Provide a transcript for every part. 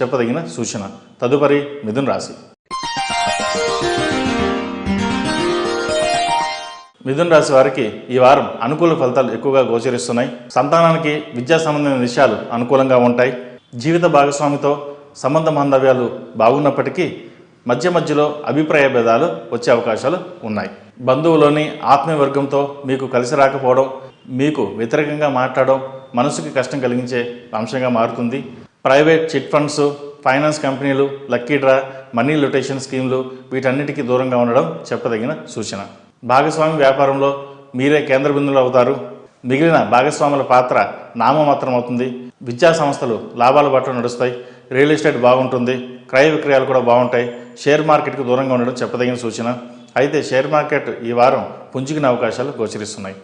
చెప్పదగిన సూచన. తదుపరి మిథున రాశి. మిథున రాశి వారికి ఈ వారం అనుకూల ఫలితాలు ఎక్కువగా గోచరిస్తున్నాయి. సంతానానికి విద్యా సంబంధమైన విషయాలు అనుకూలంగా ఉంటాయి. జీవిత భాగస్వామితో సంబంధ బాంధవ్యాలు బాగున్నప్పటికీ మధ్యలో అభిప్రాయ భేదాలు వచ్చే అవకాశాలు ఉన్నాయి. బంధువులోని ఆత్మీయ వర్గంతో మీకు కలిసి రాకపోవడం, మీకు వ్యతిరేకంగా మాట్లాడడం మనసుకి కష్టం కలిగించే అంశంగా మారుతుంది. ప్రైవేట్ చిట్ ఫండ్స్, ఫైనాన్స్ కంపెనీలు, లక్కీ డ్రా, మనీ లొటేషన్ స్కీమ్లు వీటన్నిటికీ దూరంగా ఉండడం చెప్పదగిన సూచన. భాగస్వామి వ్యాపారంలో మీరే కేంద్ర బిందువులు అవుతారు. మిగిలిన భాగస్వాముల పాత్ర నామమాత్రం అవుతుంది. విద్యా సంస్థలు లాభాల బాటలో నడుస్తాయి. రియల్ ఎస్టేట్ బాగుంటుంది. క్రయ విక్రయాలు కూడా బాగుంటాయి. షేర్ మార్కెట్కి దూరంగా ఉండడం చెప్పదగిన సూచన. అయితే షేర్ మార్కెట్ ఈ వారం పుంజుకునే అవకాశాలు గోచరిస్తున్నాయి.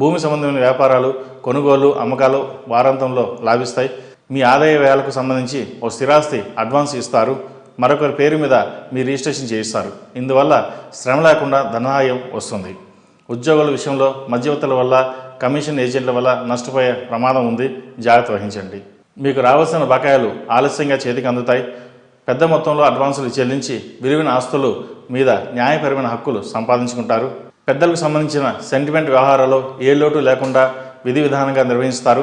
భూమి సంబంధమైన వ్యాపారాలు, కొనుగోలు, అమ్మకాలు వారాంతంలో లాభిస్తాయి. మీ ఆదాయ వ్యయాలకు సంబంధించి ఓ స్థిరాస్తి అడ్వాన్స్ ఇస్తారు. మరొకరి పేరు మీద మీ రిజిస్ట్రేషన్ చేయిస్తారు. ఇందువల్ల శ్రమ లేకుండా ధనాదాయం వస్తుంది. ఉద్యోగుల విషయంలో మధ్యవర్తుల వల్ల, కమిషన్ ఏజెంట్ల వల్ల నష్టపోయే ప్రమాదం ఉంది. జాగ్రత్త వహించండి. మీకు రావాల్సిన బకాయిలు ఆలస్యంగా చేతికి అందుతాయి. పెద్ద మొత్తంలో అడ్వాన్సులు చెల్లించి విలువైన ఆస్తులు మీద న్యాయపరమైన హక్కులు సంపాదించుకుంటారు. పెద్దలకు సంబంధించిన సెంటిమెంట్ వ్యవహారాల్లో ఏ లోటు లేకుండా విధి విధానంగా నిర్వహిస్తారు.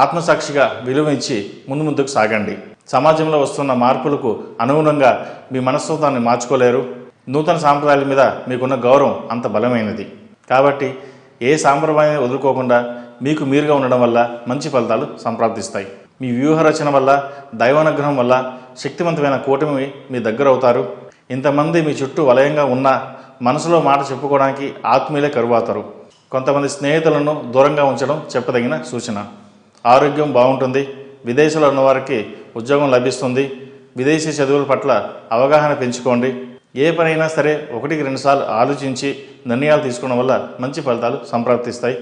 ఆత్మసాక్షిగా విలువ ఇచ్చి ముందుకు సాగండి. సమాజంలో వస్తున్న మార్పులకు అనుగుణంగా మీ మనస్తత్వాన్ని మార్చుకోలేరు. నూతన సాంప్రదాయాల మీద మీకున్న గౌరవం అంత బలమైనది. కాబట్టి ఏ సాంప్రదాయాన్ని వదులుకోకుండా మీకు మీరుగా ఉండడం వల్ల మంచి ఫలితాలు సంప్రాప్తిస్తాయి. మీ వ్యూహరచన వల్ల, దైవానుగ్రహం వల్ల శక్తివంతమైన కూటమి మీ దగ్గర అవుతారు. ఇంతమంది మీ చుట్టూ వలయంగా ఉన్నా మనసులో మాట చెప్పుకోవడానికి ఆత్మీయులే కరువవుతారు. కొంతమంది స్నేహితులను దూరంగా ఉంచడం చెప్పదగిన సూచన. ఆరోగ్యం బాగుంటుంది. విదేశాల్లో ఉన్నవారికి ఉద్యోగం లభిస్తుంది. విదేశీ చదువుల పట్ల అవగాహన పెంచుకోండి. ఏ పనైనా సరే 1-2 సార్లు ఆలోచించి నిర్ణయాలు తీసుకోవడం వల్ల మంచి ఫలితాలు సంప్రాప్తిస్తాయి.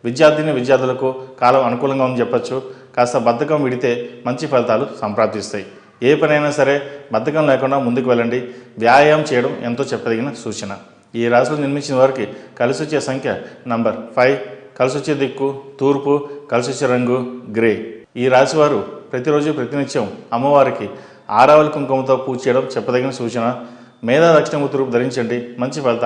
విద్యార్థులకు కాలం అనుకూలంగా ఉందని చెప్పచ్చు. కాస్త బద్ధకం విడితే మంచి ఫలితాలు సంప్రాప్తిస్తాయి. ఏ పనైనా సరే బద్ధకం లేకుండా ముందుకు వెళ్ళండి. వ్యాయామం చేయడం ఎంతో చెప్పదగిన సూచన. ఈ రాశిలో జన్మించిన వారికి కలిసి వచ్చే సంఖ్య నంబర్ 5, కలిసి వచ్చే దిక్కు తూర్పు, కలిసి వచ్చే రంగు గ్రే. ఈ రాశి వారు ప్రతిరోజు ప్రతినిత్యం అమ్మవారికి ఆరావళి కుంకుమతో పూజ చేయడం చెప్పదగిన సూచన. మేధా దక్షిణమూర్తి రూపు ధరించండి. మంచి ఫలితాలు